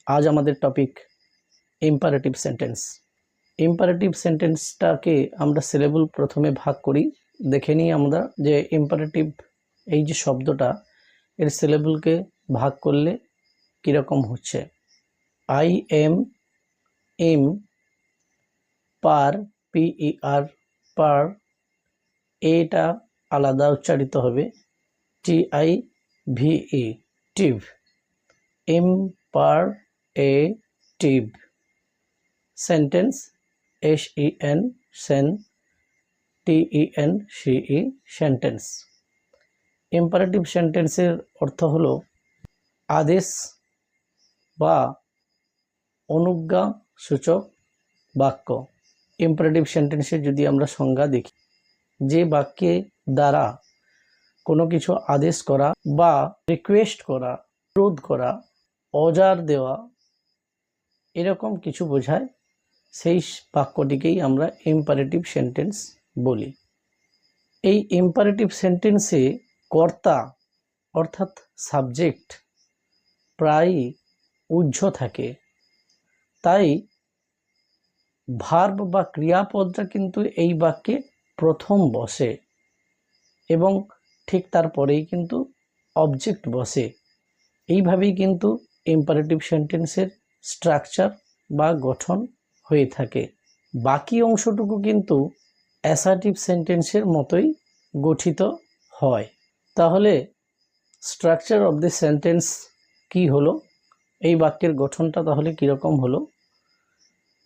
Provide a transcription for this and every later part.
আজ আমাদের topic imperative sentence. Imperative সেন্টেন্সটাকে আমরা সিলেবল প্রথমে ভাগ করি। দেখে নিই আমরা যে ইম্পারেটিভ এই যে শব্দটা এর সিলেবলকে ভাগ করলে কীরকম হচ্ছে। I M, M, per, PER, per, এটা আলাদা উচ্চারিত হবে, TIVE, tive, imperative, sentence, SEN, sen, TENCE, sentence. Imperative সেন্টেন্সের অর্থ হলো আদেশ বা অনুজ্ঞা সূচক বাক্য। ইম্পারেটিভ সেন্টেন্সের যদি আমরা সংজ্ঞা দেখি, যে বাক্যে দ্বারা কোনো কিছু আদেশ করা বা রিকোয়েস্ট করা, অনুরোধ করা, অর্ডার দেওয়া, এরকম কিছু বোঝায়, সেই বাক্যটিকেই আমরা ইম্পারেটিভ সেন্টেন্স বলি। এই ইম্পারেটিভ সেন্টেন্সে কর্তা অর্থাৎ সাবজেক্ট প্রায়ই উহ্য থাকে, তাই ভার্ব বা ক্রিয়াপদটা কিন্তু এই বাক্যে প্রথম বসে এবং ঠিক তারপরেই কিন্তু অবজেক্ট বসে। এইভাবেই কিন্তু ইম্পারেটিভ সেন্টেন্সের স্ট্রাকচার বা গঠন হয়ে থাকে। বাকি অংশটুকু কিন্তু অ্যাসার্টিভ সেন্টেন্সের মতোই গঠিত হয়। তাহলে স্ট্রাকচার অফ দ্য সেন্টেন্স কি হলো, এই বাক্যের গঠনটা তাহলে কীরকম হলো।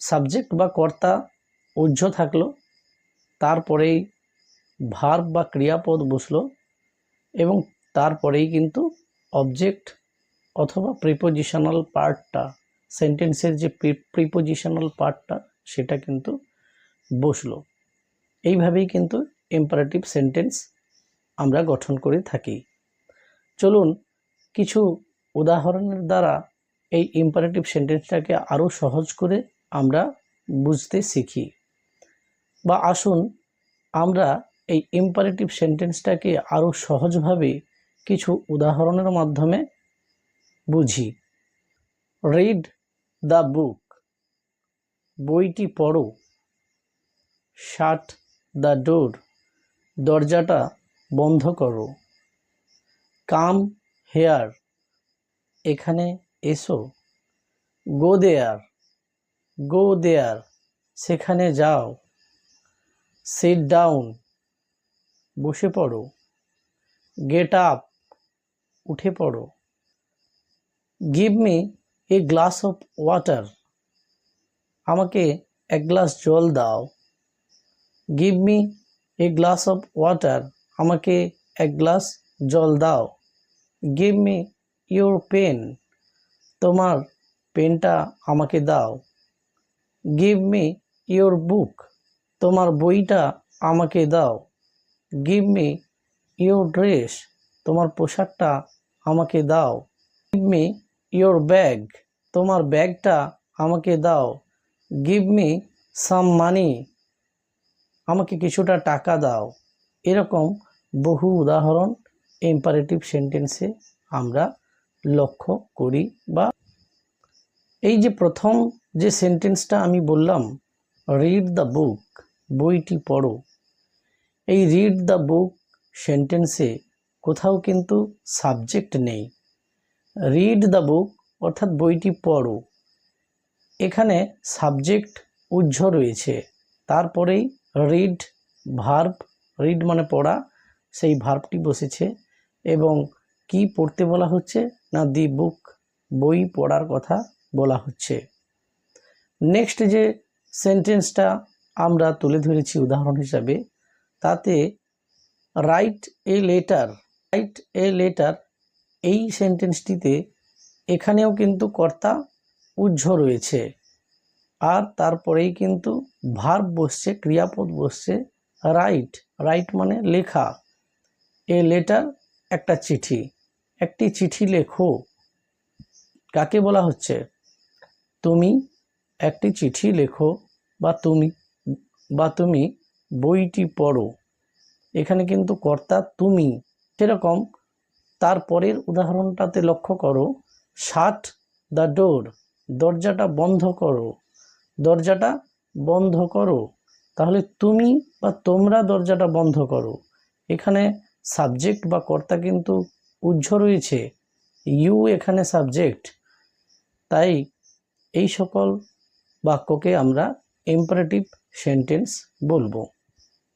সাবজেক্ট বা কর্তা উহ্য থাকলো, তারপরেই ভার্ব বা ক্রিয়াপদ বসলো এবং তারপরেই কিন্তু অবজেক্ট অথবা প্রিপোজিশনাল পার্টটা, সেন্টেন্সের যে প্রিপোজিশনাল পার্টটা সেটা কিন্তু বসলো। এইভাবেই কিন্তু ইম্পারেটিভ সেন্টেন্স আমরা গঠন করে থাকি। চলুন কিছু উদাহরণের দ্বারা এই ইম্পারেটিভ সেন্টেন্সটাকে আরও সহজ করে আমরা বুঝতে শিখি, বা আসুন আমরা এই ইম্পারেটিভ সেন্টেন্সটাকে আরও সহজভাবে কিছু উদাহরণের মাধ্যমে বুঝি। রিড দ্য বুক, বইটি পড়ো। শাট দ্য ডোর, দরজাটা বন্ধ করো। কাম হেয়ার, এখানে এসো। গো দেয়ার, গো দেয়ার, সেখানে যাও। সিট ডাউন, বসে পড়ো। গেট আপ, উঠে পড়ো। Give me a glass of water, আমাকে এক গ্লাস জল দাও। Give me a glass of water, আমাকে এক গ্লাস জল দাও। গিভ মি ইউর পেন, তোমার পেনটা আমাকে দাও। গিভ মি ইউর বুক, তোমার বইটা আমাকে দাও। গিভ মি ইউর ড্রেস, তোমার পোশাকটা আমাকে দাও। গিভ মি ইউর ব্যাগ, তোমার ব্যাগটা আমাকে দাও। গিভ মি সাম মানি, আমাকে কিছুটা টাকা দাও। এরকম বহু উদাহরণ ইম্পারেটিভ সেন্টেন্সে আমরা লক্ষ্য করি। বা এই যে প্রথম যে সেন্টেন্সটা আমি বললাম, রিড দ্য বুক, বইটি পড়ো, এই রিড দ্য বুক সেন্টেন্সে কোথাও কিন্তু সাবজেক্ট নেই। রিড দ্য বুক অর্থাৎ বইটি পড়ো, এখানে সাবজেক্ট উহ্য রয়েছে, তারপরেই রিড ভার্ব, রিড মানে পড়া, সেই ভার্বটি বসেছে এবং কি পড়তে বলা হচ্ছে না দি বুক, বই পড়ার কথা বলা হচ্ছে। নেক্সট যে সেন্টেন্সটা আমরা তুলে ধরেছি উদাহরণ হিসাবে, তাতে write a letter, write a letter, এই সেন্টেন্সটিতে এখানেও কিন্তু কর্তা উহ্য রয়েছে আর তারপরেই কিন্তু ভার্ব বসছে, ক্রিয়াপদ বসছে রাইট। রাইট মানে লেখা। এ লেটার, একটা চিঠি, একটি চিঠি লেখো। কাকে বলা হচ্ছে? তুমি একটি চিঠি লেখো বা তুমি বইটি পড়ো, এখানে কিন্তু কর্তা তুমি। সেরকম তারপরের উদাহরণটাতে লক্ষ্য করো, শাট দ্য ডোর, দরজাটা বন্ধ করো, দরজাটা বন্ধ করো। তাহলে তুমি বা তোমরা দরজাটা বন্ধ করো। এখানে সাবজেক্ট বা কর্তা কিন্তু উহ্য রয়েছে, ইউ এখানে সাবজেক্ট। তাই এই সকল বাক্যকে আমরা ইম্পারেটিভ সেন্টেন্স বলবো।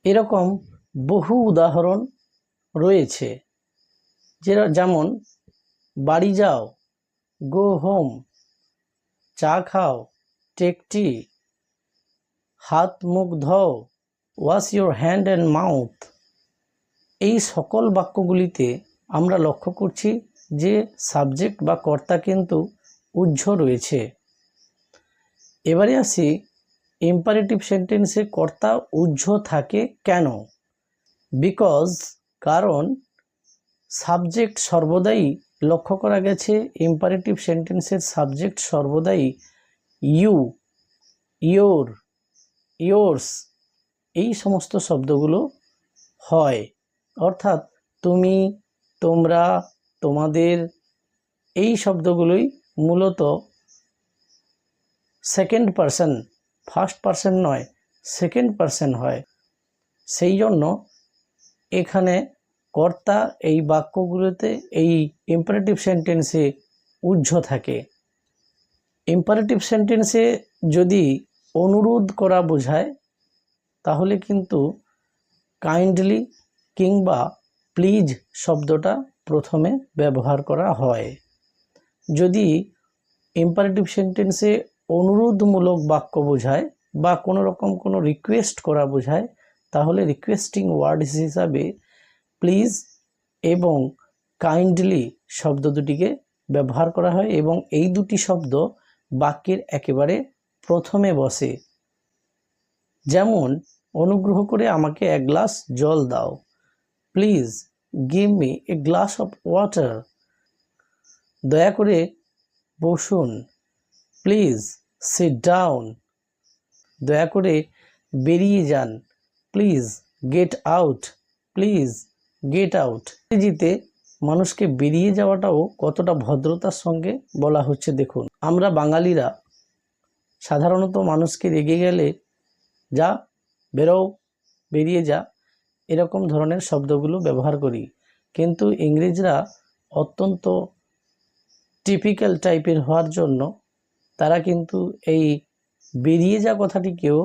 এরকম বহু উদাহরণ রয়েছে, যেমন বাড়ি যাও, গো হোম, চা খাও, টেক টি, হাত মুখ ধোও, wash your hand and mouth. এই সকল বাক্যগুলিতে আমরা লক্ষ্য করছি যে সাবজেক্ট বা কর্তা কিন্তু উহ্য রয়েছে। এবারে আসি ইম্পারেটিভ সেন্টেন্সে কর্তা উহ্য থাকে কেন? বিকজ, কারণ সাবজেক্ট সর্বদাই লক্ষ্য করা গেছে ইম্পারেটিভ সেন্টেন্সের সাবজেক্ট সর্বদাই ইউ, ইয়োর, ইয়োর্স এই সমস্ত শব্দগুলো হয়। অর্থাৎ তুমি, তোমরা, তোমাদের এই শব্দগুলোই মূলত সেকেন্ড পারসন, ফার্স্ট পারসন নয়, সেকেন্ড পারসন হয়। সেই জন্য এখানে কর্তা এই বাক্যগুলোতে, এই ইম্পারেটিভ সেন্টেন্সে উহ্য থাকে। ইম্পারেটিভ সেন্টেন্সে যদি অনুরোধ করা বোঝায় তাহলে কিন্তু কাইন্ডলি কিংবা প্লিজ শব্দটা প্রথমে ব্যবহার করা হয়। যদি ইম্পারেটিভ সেন্টেন্সে অনুরোধমূলক বাক্য বোঝায় বা কোনো রকম কোনো রিকোয়েস্ট করা বোঝায় তাহলে রিকোয়েস্টিং ওয়ার্ড হিসাবে প্লিজ এবং কাইন্ডলি শব্দ দুটিকে ব্যবহার করা হয় এবং এই দুটি শব্দ বাক্যের একেবারে প্রথমে বসে। যেমন, অনুগ্রহ করে আমাকে এক গ্লাস জল দাও, please give me a glass of water. দয়া করে বসুন, প্লিজ সিট ডাউন। দয়া করে বেরিয়ে যান, please get out, please get out. ইংরেজিতে মানুষকে বেরিয়ে যাওয়াটাও কতটা ভদ্রতার সঙ্গে বলা হচ্ছে দেখুন। আমরা বাঙালিরা সাধারণত মানুষকে রেগে গেলে যা, বেরো, বেরিয়ে যা, এরকম ধরনের শব্দগুলো ব্যবহার করি, কিন্তু ইংরেজরা অত্যন্ত টিপিক্যাল টাইপের হওয়ার জন্য তারা কিন্তু এই বেরিয়ে যা কথাটিকেও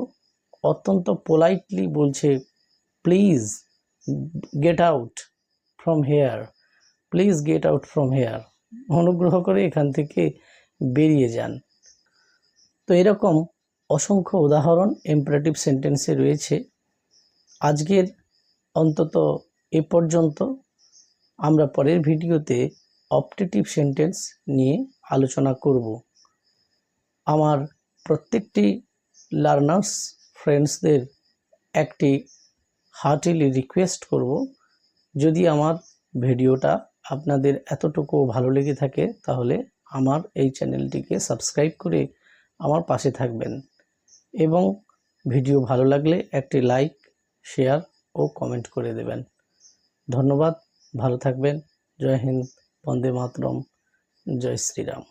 অত্যন্ত পোলাইটলি বলছে, please get out from here, please get out from here, অনুগ্রহ করে এখান থেকে বেরিয়ে যান। তো এরকম অসংখ্য উদাহরণ ইম্পারেটিভ সেন্টেন্সে রয়েছে। আজকের অন্তত এ পর্যন্ত। আমরা পরের ভিডিওতে অপটেটিভ সেন্টেন্স নিয়ে আলোচনা করব। আমার প্রত্যেকটি লার্নার্স ফ্রেন্ডসদের একটি হার্টিলি রিকোয়েস্ট করব, যদি আমার ভিডিওটা আপনাদের এতটুকু ভালো লেগে থাকে তাহলে আমার এই চ্যানেলটিকে সাবস্ক্রাইব করে আমার পাশে থাকবেন এবং ভিডিও ভালো লাগলে একটি লাইক, শেয়ার ও কমেন্ট করে দেবেন। ধন্যবাদ, ভালো থাকবেন। জয় হিন্দ, বন্দে মাতরম, জয় শ্রীরাম।